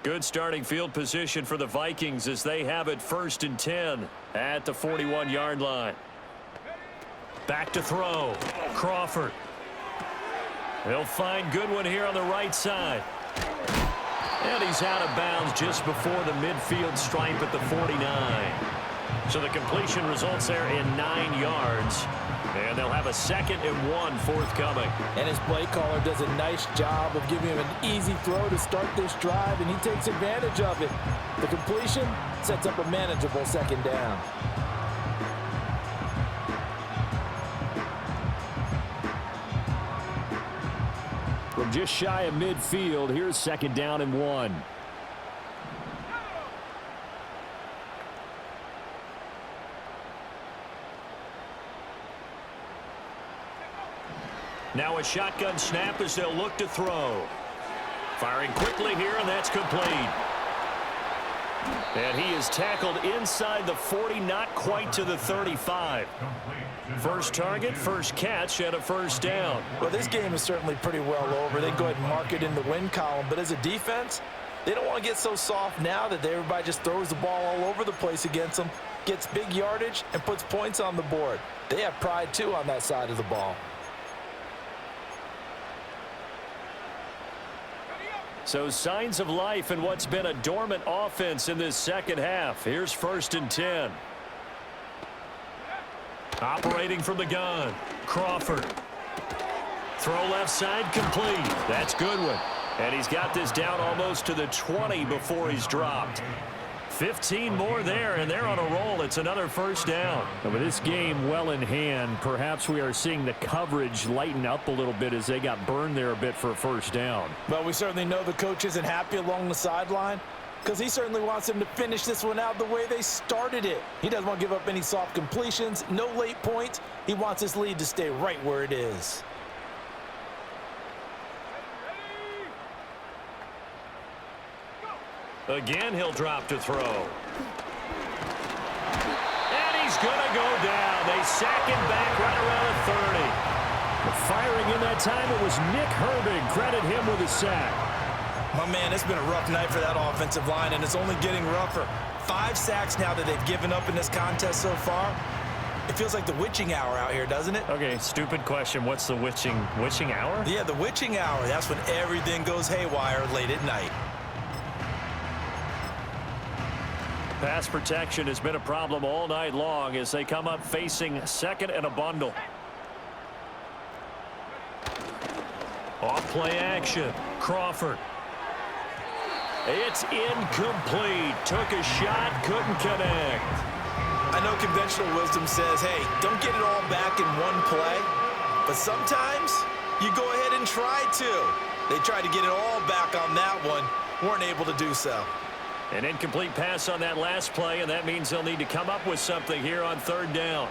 Good starting field position for the Vikings as they have it 1st and 10 at the 41-yard line. Back to throw. Crawford. They'll find Goodwin here on the right side. And he's out of bounds just before the midfield stripe at the 49. So the completion results there in 9 yards. And they'll have a 2nd and 1 forthcoming. And his play caller does a nice job of giving him an easy throw to start this drive, and he takes advantage of it. The completion sets up a manageable 2nd down. From just shy of midfield, here's 2nd down and 1. Now a shotgun snap as they'll look to throw. Firing quickly here, and that's complete. And he is tackled inside the 40, not quite to the 35. First target, first catch, and a 1st down. Well, this game is certainly pretty well over. They go ahead and mark it in the win column, but as a defense, they don't want to get so soft now that everybody just throws the ball all over the place against them, gets big yardage, and puts points on the board. They have pride, too, on that side of the ball. So signs of life in what's been a dormant offense in this 2nd half. Here's 1st and 10. Operating from the gun, Crawford. Throw left side, complete. That's Goodwin. And he's got this down almost to the 20 before he's dropped. 15 more there, and they're on a roll. It's another 1st down. And with this game well in hand, perhaps we are seeing the coverage lighten up a little bit as they got burned there a bit for a 1st down. Well, we certainly know the coach isn't happy along the sideline because he certainly wants them to finish this one out the way they started it. He doesn't want to give up any soft completions, no late points. He wants his lead to stay right where it is. Again, he'll drop to throw. And he's going to go down. They sack him back right around the 30. But firing in that time, it was Nick Herbig. Credit him with a sack. My man, it's been a rough night for that offensive line, and it's only getting rougher. 5 sacks now that they've given up in this contest so far. It feels like the witching hour out here, doesn't it? Okay, stupid question. What's the witching hour? Yeah, the witching hour. That's when everything goes haywire late at night. Pass protection has been a problem all night long as they come up facing 2nd and a bundle. Off play action. Crawford. It's incomplete. Took a shot, couldn't connect. I know conventional wisdom says, hey, don't get it all back in one play. But sometimes you go ahead and try to. They tried to get it all back on that one. Weren't able to do so. An incomplete pass on that last play, and that means they'll need to come up with something here on 3rd down.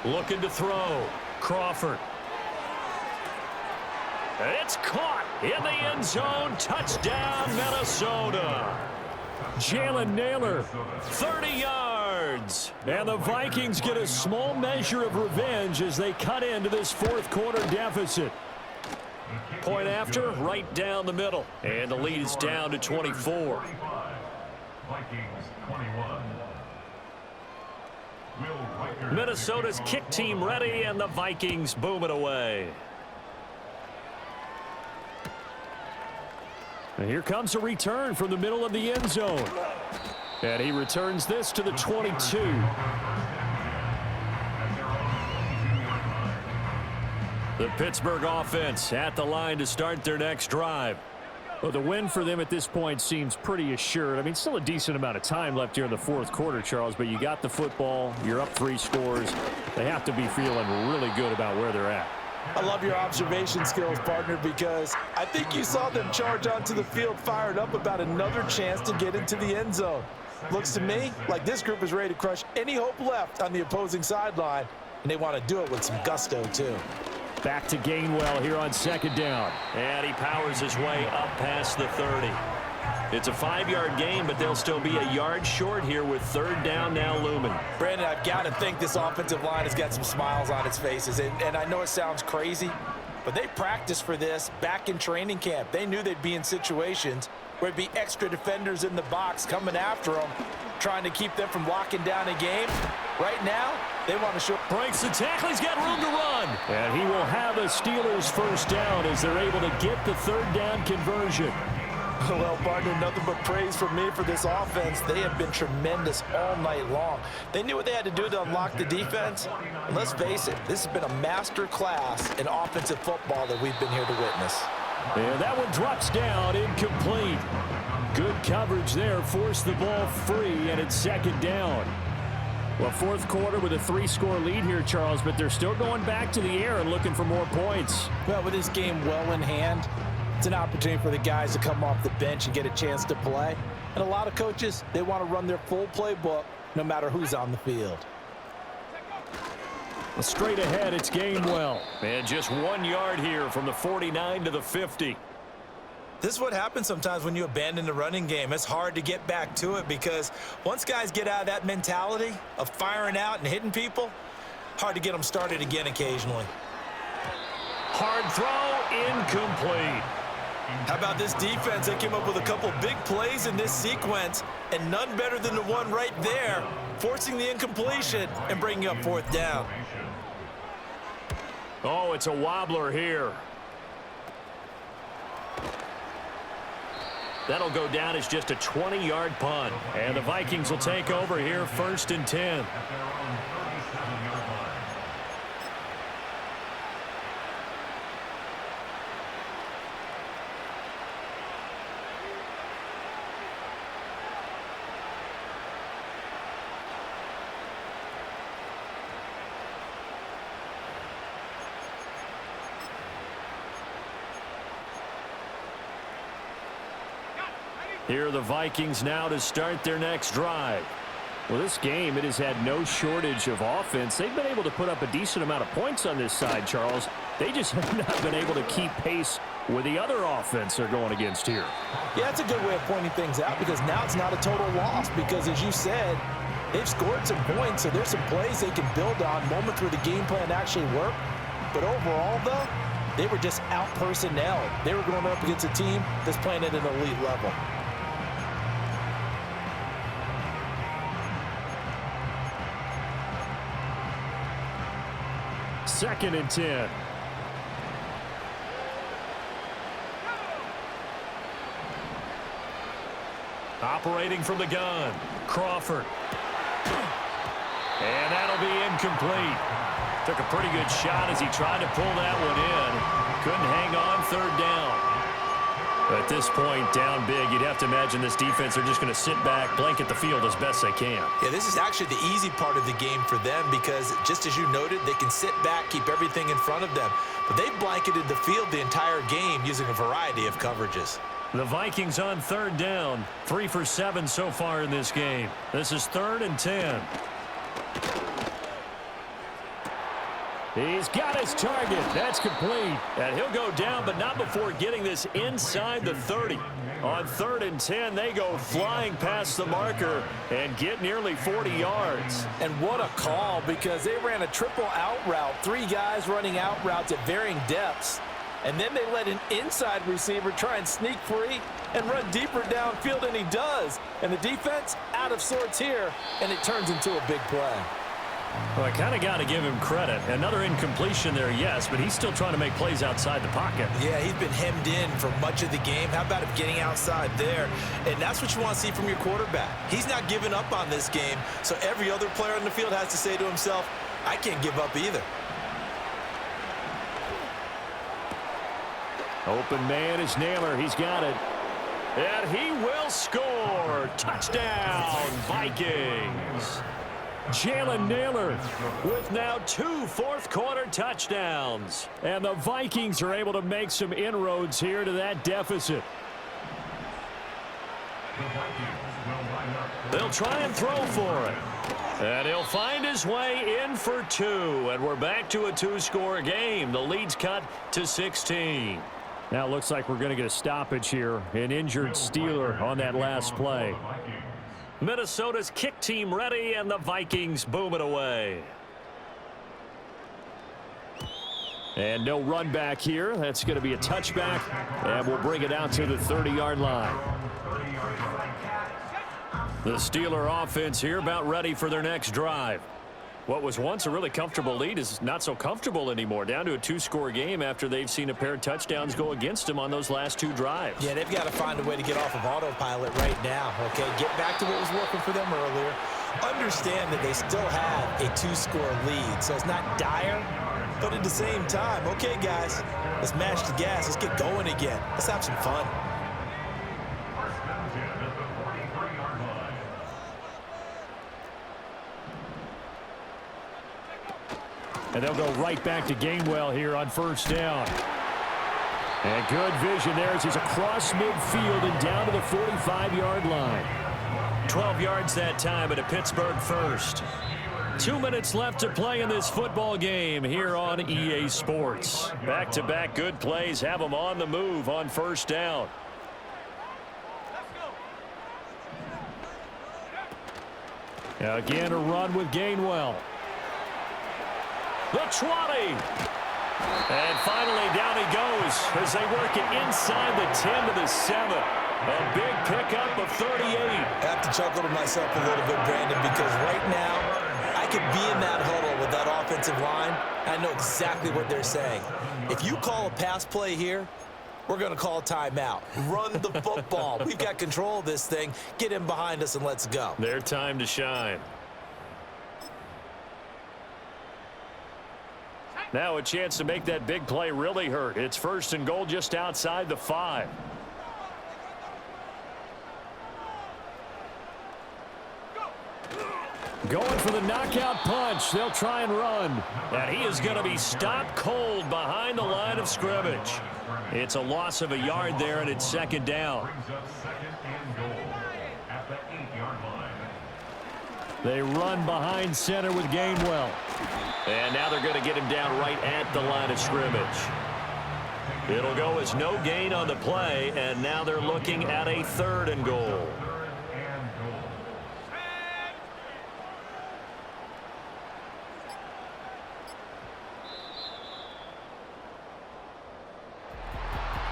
Looking to throw. Crawford. It's caught in the end zone. Touchdown, Minnesota. Jalen Naylor. 30 yards. And the Vikings get a small measure of revenge as they cut into this 4th quarter deficit. Point after, right down the middle. And the lead is down to 24. Minnesota's kick team ready, and the Vikings boom it away. And here comes a return from the middle of the end zone. And he returns this to the 22. The Pittsburgh offense at the line to start their next drive. Well, the win for them at this point seems pretty assured. I mean, still a decent amount of time left here in the 4th quarter, Charles, but you got the football. You're up 3 scores. They have to be feeling really good about where they're at. I love your observation skills, partner, because I think you saw them charge onto the field fired up about another chance to get into the end zone. Looks to me like this group is ready to crush any hope left on the opposing sideline, and they want to do it with some gusto, too. Back to Gainwell here on 2nd down. And he powers his way up past the 30. It's a 5-yard gain, but they'll still be a yard short here with 3rd down now looming. Brandon, I've got to think this offensive line has got some smiles on its faces. And I know it sounds crazy, but they practiced for this back in training camp. They knew they'd be in situations where it'd be extra defenders in the box coming after them, trying to keep them from locking down a game. Right now, they want to show. Breaks the tackle. He's got room to run. And he will have a Steelers 1st down as they're able to get the 3rd down conversion. Well, partner, nothing but praise from me for this offense. They have been tremendous all night long. They knew what they had to do to unlock the defense. And let's face it, this has been a master class in offensive football that we've been here to witness. And that one drops down, incomplete. Good coverage there, forced the ball free, and it's second down. Well, fourth quarter with a 3-score lead here, Charles, but they're still going back to the air and looking for more points. Well, with this game well in hand, it's an opportunity for the guys to come off the bench and get a chance to play. And a lot of coaches, they want to run their full playbook no matter who's on the field. Straight ahead, it's Gainwell. And just 1 yard here from the 49 to the 50. This is what happens sometimes when you abandon the running game. It's hard to get back to it because once guys get out of that mentality of firing out and hitting people, hard to get them started again occasionally. Hard throw, incomplete. How about this defense? They came up with a couple big plays in this sequence, and none better than the one right there, forcing the incompletion and bringing up fourth down. Oh, it's a wobbler here. That'll go down as just a 20-yard punt. And the Vikings will take over here, 1st and 10. Here are the Vikings now to start their next drive. Well, this game, it has had no shortage of offense. They've been able to put up a decent amount of points on this side, Charles. They just have not been able to keep pace with the other offense they're going against here. Yeah, that's a good way of pointing things out because now it's not a total loss because, as you said, they've scored some points, so there's some plays they can build on, moments where the game plan actually worked. But overall, though, they were just out-personnelled. They were going up against a team that's playing at an elite level. Second and 10. Operating from the gun, Crawford. And that'll be incomplete. Took a pretty good shot as he tried to pull that one in. Couldn't hang on, third down. At this point, down big, you'd have to imagine this defense are just going to sit back, blanket the field as best they can. Yeah, this is actually the easy part of the game for them because, just as you noted, they can sit back, keep everything in front of them. But they've blanketed the field the entire game using a variety of coverages. The Vikings on third down, 3 for 7 so far in this game. This is 3rd and 10. He's got his target. That's complete. And he'll go down, but not before getting this inside the 30. On 3rd and 10, they go flying past the marker and get nearly 40 yards. And what a call, because they ran a triple out route, 3 guys running out routes at varying depths. And then they let an inside receiver try and sneak free and run deeper downfield, and he does. And the defense out of sorts here, and it turns into a big play. Well, I kind of got to give him credit. Another incompletion there, yes, but he's still trying to make plays outside the pocket. Yeah, he's been hemmed in for much of the game. How about him getting outside there? And that's what you want to see from your quarterback. He's not giving up on this game, so every other player on the field has to say to himself, I can't give up either. Open man is Naylor. He's got it. And he will score. Touchdown, Vikings. Jalen Naylor with now 2 fourth-quarter touchdowns. And the Vikings are able to make some inroads here to that deficit. They'll try and throw for it. And he'll find his way in for 2. And we're back to a 2-score game. The lead's cut to 16. Now it looks like we're going to get a stoppage here. An injured Steeler on that last play. Minnesota's kick team ready, and the Vikings boom it away. And no run back here. That's going to be a touchback, and we'll bring it out to the 30-yard line. The Steeler offense here about ready for their next drive. What was once a really comfortable lead is not so comfortable anymore. Down to a 2-score game after they've seen a pair of touchdowns go against them on those last 2 drives. Yeah, they've got to find a way to get off of autopilot right now, okay? Get back to what was working for them earlier. Understand that they still have a 2-score lead, so it's not dire, but at the same time, okay, guys, let's mash the gas. Let's get going again. Let's have some fun. First and 10 at the 43-yard line. And they'll go right back to Gainwell here on first down. And good vision there as he's across midfield and down to the 45-yard line. 12 yards that time at a Pittsburgh first. 2 minutes left to play in this football game here on EA Sports. Back-to-back good plays have them on the move on first down. Again, a run with Gainwell. The 20. And finally down he goes as they work it inside the 10 to the 7. A big pickup of 38. I have to chuckle to myself a little bit, Brandon, because right now I could be in that huddle with that offensive line. I know exactly what they're saying. If you call a pass play here, we're going to call timeout. Run the football. We've got control of this thing. Get him behind us and let's go. Their time to shine. Now a chance to make that big play really hurt. It's first and goal just outside the 5. Going for the knockout punch. They'll try and run. And he is going to be stopped cold behind the line of scrimmage. It's a loss of a yard there, and it's second down. Brings up second and goal at the 8-yard line. They run behind center with Gainwell. And now they're going to get him down right at the line of scrimmage. It'll go as no gain on the play, and now they're looking at a 3rd and goal.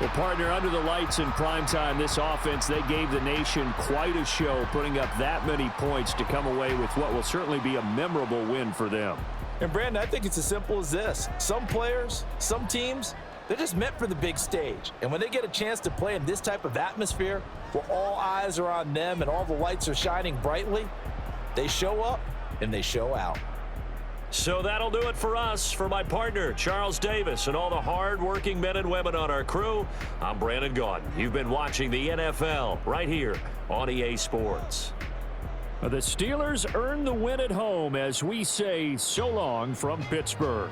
Well, partner, under the lights in primetime, this offense, they gave the nation quite a show, putting up that many points to come away with what will certainly be a memorable win for them. And, Brandon, I think it's as simple as this. Some players, some teams, they're just meant for the big stage. And when they get a chance to play in this type of atmosphere where all eyes are on them and all the lights are shining brightly, they show up and they show out. So that'll do it for us. For my partner, Charles Davis, and all the hard-working men and women on our crew, I'm Brandon Gaudin. You've been watching the NFL right here on EA Sports. The Steelers earn the win at home as we say so long from Pittsburgh.